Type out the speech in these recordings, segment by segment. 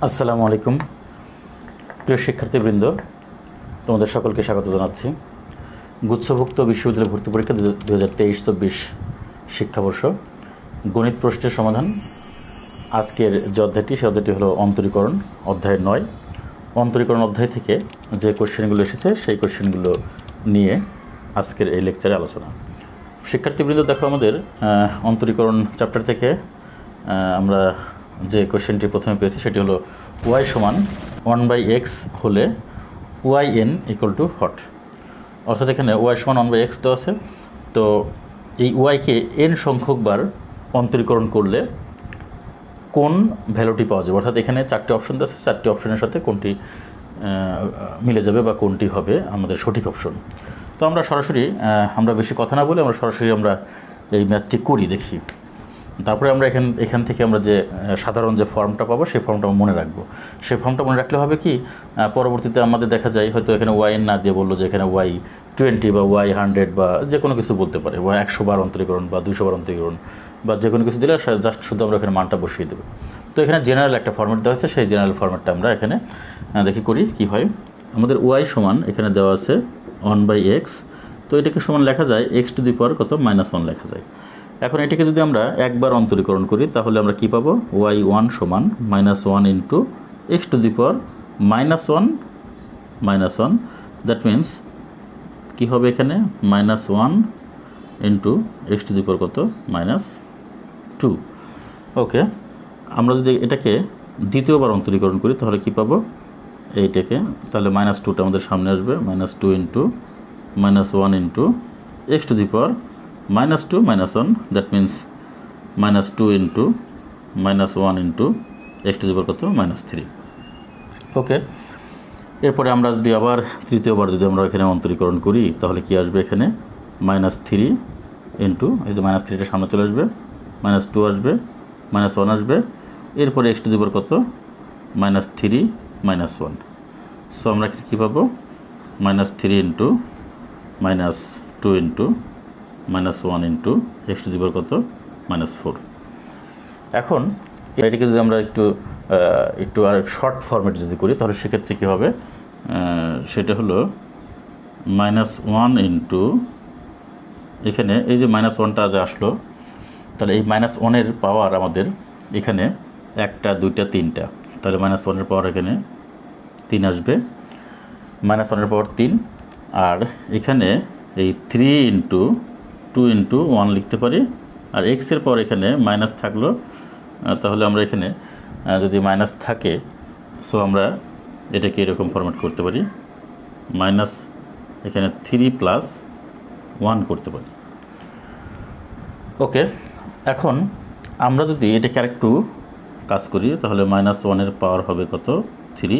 আসসালামু আলাইকুম প্রিয় শিক্ষার্থীবৃন্দ, তোমাদের সকলকে স্বাগত জানাচ্ছি। গুচ্ছভুক্ত বিশ্ববিদ্যালয় ভর্তি পরীক্ষা 2023-24 শিক্ষাবর্ষ গণিত প্রশ্নের সমাধান। আজকের যে অধ্যায়টি, সে অধ্যায়টি হলো অন্তরীকরণ, অধ্যায় 9। অন্তরীকরণ অধ্যায় থেকে যে কোশ্চেনগুলো এসেছে সেই কোশ্চেনগুলো নিয়ে আজকের এই লেকচারে আলোচনা। শিক্ষার্থীবৃন্দ, দেখো, আমাদের অন্তরীকরণ চ্যাপ্টার থেকে আমরা যে কোশ্চেনটি প্রথমে পেয়েছি সেটি হলো y সমান 1/x হলে yn ইকুয়াল টু হট। অর্থাৎ এখানে y সমান 1/x দেওয়া আছে, তো এই yকে n সংখ্যকবার অন্তরীকরণ করলে কোন ভ্যালুটি পাওয়া যাবে। অর্থাৎ এখানে 4টি অপশন দেওয়া আছে, 4টি অপশনের সাথে কোনটি মিলে যাবে বা কোনটি হবে আমাদের সঠিক অপশন। তো আমরা সরাসরি, আমরা বেশি কথা না বলে আমরা সরাসরি এই ম্যাথটি করি, দেখি। তারপরে আমরা এখান থেকে আমরা যে সাধারণ যে ফর্মটা পাবো সেই ফর্মটা মনে রাখবো। সেই ফর্মটা মনে রাখলে হবে কি, পরবর্তীতে আমাদের দেখা যায় হয়তো এখানে yn না দিয়ে বললো যে এখানে y20 বা y100 বা যে কোনো কিছু বলতে পারে, বা 100 বার অন্তরীকরণ বা 200 বার অন্তরীকরণ বা যে কোনো কিছু দিলে জাস্ট শুধু আমরা এখানে মানটা বসিয়ে দেবো। তো এখানে জেনারেল একটা ফর্মেট দেওয়া হচ্ছে, সেই জেনারেল ফর্মেটটা আমরা এখানে দেখি করি কি হয়। আমাদের y সমান এখানে দেওয়া আছে 1/x, তো এটাকে সমান লেখা যায় x টু দি পাওয়ার কত -1 লেখা যায়। এখন এটাকে যদি আমরা একবার অন্তরীকরণ করি তাহলে আমরা কি পাবো, y1 সমান -1 into x to the power -1, that means কী হবে এখানে -1 into x to the power কত -2। ওকে, আমরা যদি এটাকে দ্বিতীয়বার অন্তরীকরণ করি তাহলে কি পাবো, এইটাকে তাহলে -2টা আমাদের সামনে আসবে, -2 into -1 into x to the power -2 -1, that means -2 into -1 into x to the power কত -3। ওকে, এরপরে আমরা যদি আবার তৃতীয়বার যদি আমরা এখানে অন্তরীকরণ করি তাহলে কি আসবে, এখানে -3 ইন্টু এই যে -3টা সামনে চলে আসবে, -2 আসবে, -1 আসবে, এরপরে এক্স টু দি পাওয়ার কত -3 -1। সো আমরা এখানে কী পাবো, -3 into -2 into -1 into x to the power কত -4। এখন এটাকে যদি আমরা একটু আর শর্ট ফরম্যাট যদি করি তাহলে সেক্ষেত্রে কী হবে, সেটা হলো -1 ইন্টু এখানে এই যে -1টা যে আসলো, তাহলে এই -1-এর পাওয়ার আমাদের এখানে 1টা 2টা 3টা, তাহলে -1-এর পাওয়ার এখানে 3 আসবে, -1-এর পাওয়ার 3। আর এখানে এই 3 ইন্টু 2 ইন্টু 1 লিখতে পারি, আর এক্সের পর এখানে মাইনাস থাকলো, তাহলে আমরা এখানে যদি মাইনাস থাকে সো আমরা এটাকে এরকম ফরম্যাট করতে পারি, এখানে 3 + 1 করতে পারি। ওকে, এখন আমরা যদি এটাকে আরেকটু কাজ করি তাহলে -1-এর পাওয়ার হবে কত 3,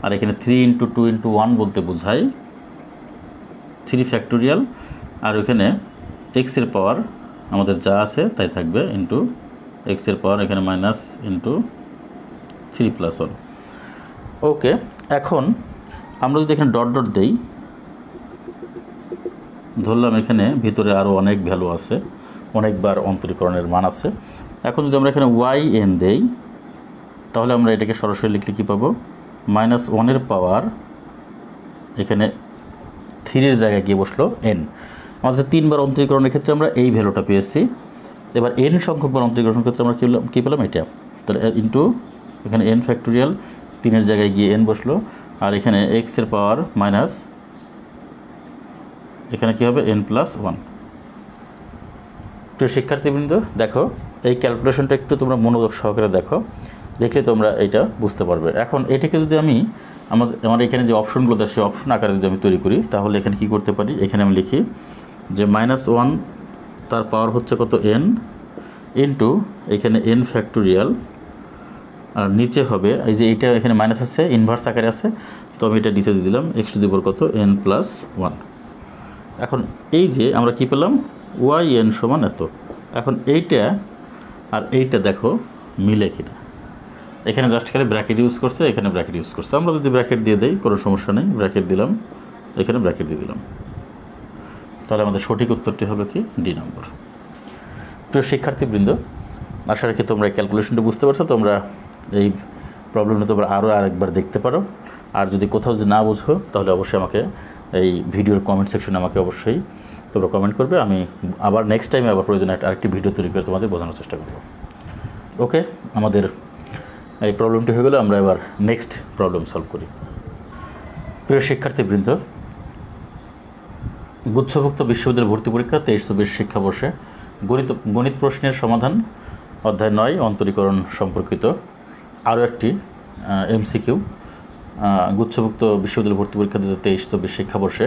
আর এখানে 3 ইন্টু 2 ইন্টু 1 বলতে বোঝায় 3 ফ্যাক্টোরিয়াল, আর ওখানে এক্সের পাওয়ার আমাদের যা আছে তাই থাকবে ইন্টু এক্সের পাওয়ার এখানে মাইনাস ইন্টু 3 + 1। ওকে, এখন আমরা যদি এখানে ডট ডট দেই, ধরলাম এখানে ভিতরে আরও অনেক ভ্যালু আছে, অনেকবার অন্তরীকরণের মান আছে। এখন যদি আমরা এখানে yn দেই তাহলে আমরা এটাকে সরাসরি লিখলে কী পাবো, -1-এর পাওয়ার এখানে 3-এর জায়গায় গিয়ে বসলো n। আমাদের 3বার অন্তরীকরণের ক্ষেত্রে আমরা এই ভ্যালুটা পেয়েছি। এবার n সংখ্যকবার অন্তরীকরণের ক্ষেত্রে আমরা কী পেলাম এটা, তাহলে ইন্টু এখানে n ফ্যাক্টোরিয়াল 3-এর জায়গায় গিয়ে n বসলো, আর এখানে এক্সের পাওয়ার মাইনাস এখানে কী হবে n + 1। তো শিক্ষার্থীবৃন্দ, দেখো এই ক্যালকুলেশনটা একটু তোমরা মনোযোগ সহকারে দেখো, দেখলে তোমরা এটা বুঝতে পারবে। এখন এটাকে যদি আমার এখানে যে অপশনগুলো দেয় সেই অপশন আকারে যদি আমি তৈরি করি তাহলে এখানে কি করতে পারি, এখানে আমি লিখি যে -1 তার পাওয়ার হচ্ছে কত n ইন্টু এখানে n ফ্যাক্টোরিয়াল, আর নিচে হবে এই যে এইটা এখানে মাইনাস আছে, ইনভার্স আকারে আছে, তো আমি এটা নিচে দিয়ে দিলাম এক্স টু দি পাওয়ার কত n + 1। এখন এই যে আমরা কি পেলাম, yn সমান এত। এখন এইটা আর এইটা দেখো মিলে কিনা, এখানে জাস্ট খালি ব্র্যাকেট ইউজ করছে, এখানে ব্র্যাকেট ইউজ করছে। আমরা যদি ব্র্যাকেট দিয়ে দেই কোনো সমস্যা নেই, ব্র্যাকেট দিলাম, এখানে ব্র্যাকেট দিয়ে দিলাম, তাহলে আমাদের সঠিক উত্তরটি হবে কি ডি নম্বর। প্রিয় শিক্ষার্থীবৃন্দ, আশা রাখি তোমরা ক্যালকুলেশনটা বুঝতে পারছো। তোমরা এই প্রবলেমটা তোমরা আরেকবার দেখতে পারো। আর যদি কোথাও যদি না বুঝো তাহলে অবশ্যই আমাকে এই ভিডিওর কমেন্ট সেকশনে আমাকে অবশ্যই তোমরা কমেন্ট করবে। আমি আবার নেক্সট টাইমে আবার প্রয়োজনে আরেকটি ভিডিও তৈরি করে তোমাদের বোঝানোর চেষ্টা করব। ওকে, আমাদের এই প্রবলেমটি হয়ে গেলে আমরা এবার নেক্সট প্রবলেম সলভ করি। প্রিয় শিক্ষার্থীবৃন্দ, গুচ্ছভুক্ত বিশ্ববিদ্যালয় ভর্তি পরীক্ষা 23-24 শিক্ষাবর্ষে গণিত প্রশ্নের সমাধান অধ্যায় 9 অন্তরীকরণ সম্পর্কিত আরও একটি এমসিকিউ। গুচ্ছভুক্ত বিশ্ববিদ্যালয় ভর্তি পরীক্ষা 2023-24 শিক্ষাবর্ষে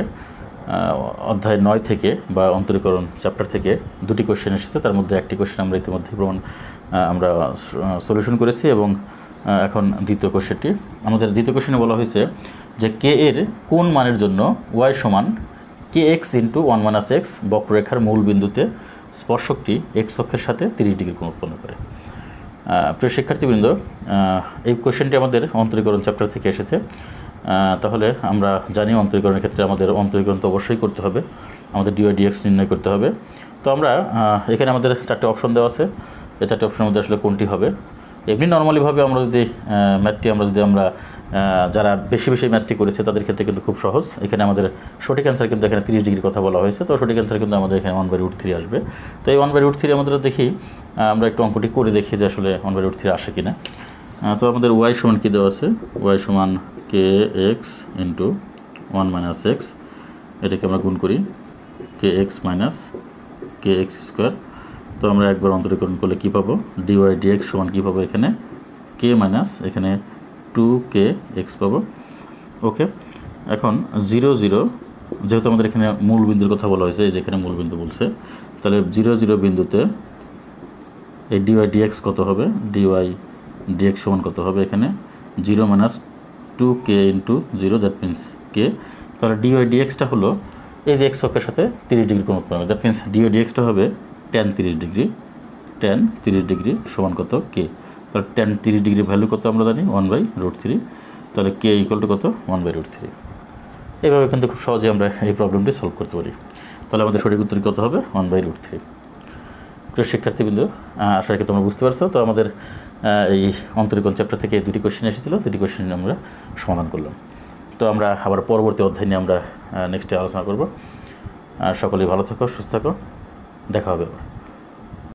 অধ্যায় 9 থেকে বা অন্তরীকরণ চ্যাপ্টার থেকে দুটি কোশ্চেন এসেছে। তার মধ্যে একটি কোশ্চেন আমরা ইতিমধ্যে আমরা সলিউশন করেছি এবং এখন দ্বিতীয় কোশ্চেনটি। আমাদের দ্বিতীয় কোশ্চেনে বলা হয়েছে যে কে এর কোন মানের জন্য ওয়াই সমান kx × 1 - x বক্ররেখার মূল বিন্দুতে স্পর্শকটি x অক্ষের সাথে 30 ডিগ্রি কোণ উৎপন্ন করে। প্রিয় শিক্ষার্থীবৃন্দ, এই কোশ্চেনটি আমাদের অন্তরীকরণ চ্যাপ্টার থেকে এসেছে। তাহলে আমরা জানি অন্তরীকরণের ক্ষেত্রে আমাদের অন্তরীকরণ তো অবশ্যই করতে হবে, আমাদের dy/dx নির্ণয় করতে হবে। তো আমরা এখানে আমাদের 4টে অপশন দেওয়া আছে। এই 4টে অপশনের মধ্যে আসলে কোনটি হবে? এমনি নর্মালিভাবে আমরা যদি ম্যাথটি আমরা যারা বেশি ম্যাথটি করেছে তাদের ক্ষেত্রে কিন্তু খুব সহজ। এখানে আমাদের সঠিক অ্যান্সার কিন্তু এখানে 30 ডিগ্রির কথা বলা হয়েছে। তো সঠিক অ্যান্সার কিন্তু আমাদের এখানে 1/√3 আসবে। তো এই 1/√3 আমাদের দেখি, আমরা একটু অঙ্কটি করে দেখি যে আসলে 1/√3 আসে কিনা। তো আমাদের ওয়াই সমান কী দেওয়া আছে? ওয়াই সমান kx × 1 - x, এটাকে আমরা গুণ করি kx - kx²। তো আমরা একবার অন্তরীকরণ করলে কী পাবো? dy/dx সমান কী পাবো? এখানে k - এখানে 2kx পাবো। ওকে, এখন 0 0 যেহেতু আমাদের এখানে মূল বিন্দুর কথা বলা হয়েছে, এই যে এখানে মূল বিন্দু বলছে, তাহলে 0 0 বিন্দুতে এই dy/dx কত হবে? dy/dx সমান কত হবে? এখানে 0 - 2k × 0, দ্যাট মিনস k। তাহলে dy/dxটা হলো এই যে x অক্ষের সাথে 30 ডিগ্রি কোণ উৎপন্ন হবে, দ্যাট মিনস dy/dxটা হবে tan 30 ডিগ্রি। tan 30 ডিগ্রি সমান কত? k। তাহলে tan 30 ডিগ্রি ভ্যালু কত আমরা জানি? 1/√3। তাহলে k = কত? 1/√3। এইভাবে কিন্তু খুব সহজে আমরা এই প্রবলেমটি সলভ করতে পারি। তাহলে আমাদের সঠিক উত্তর কত হবে? 1/√3। প্রিয় শিক্ষার্থীবৃন্দ, আশা রাখি তোমরা বুঝতে পারছো। তো আমাদের এই অন্তরীকরণ চ্যাপ্টার থেকে দুটি কোশ্চেন এসেছিল, দুটি কোশ্চেন আমরা সমাধান করলাম। তো আমরা আবার পরবর্তী অধ্যায় নিয়ে আমরা নেক্সটে আলোচনা করব। সকলেই ভালো থাকো, সুস্থ থাকো, দেখা হবে আবার।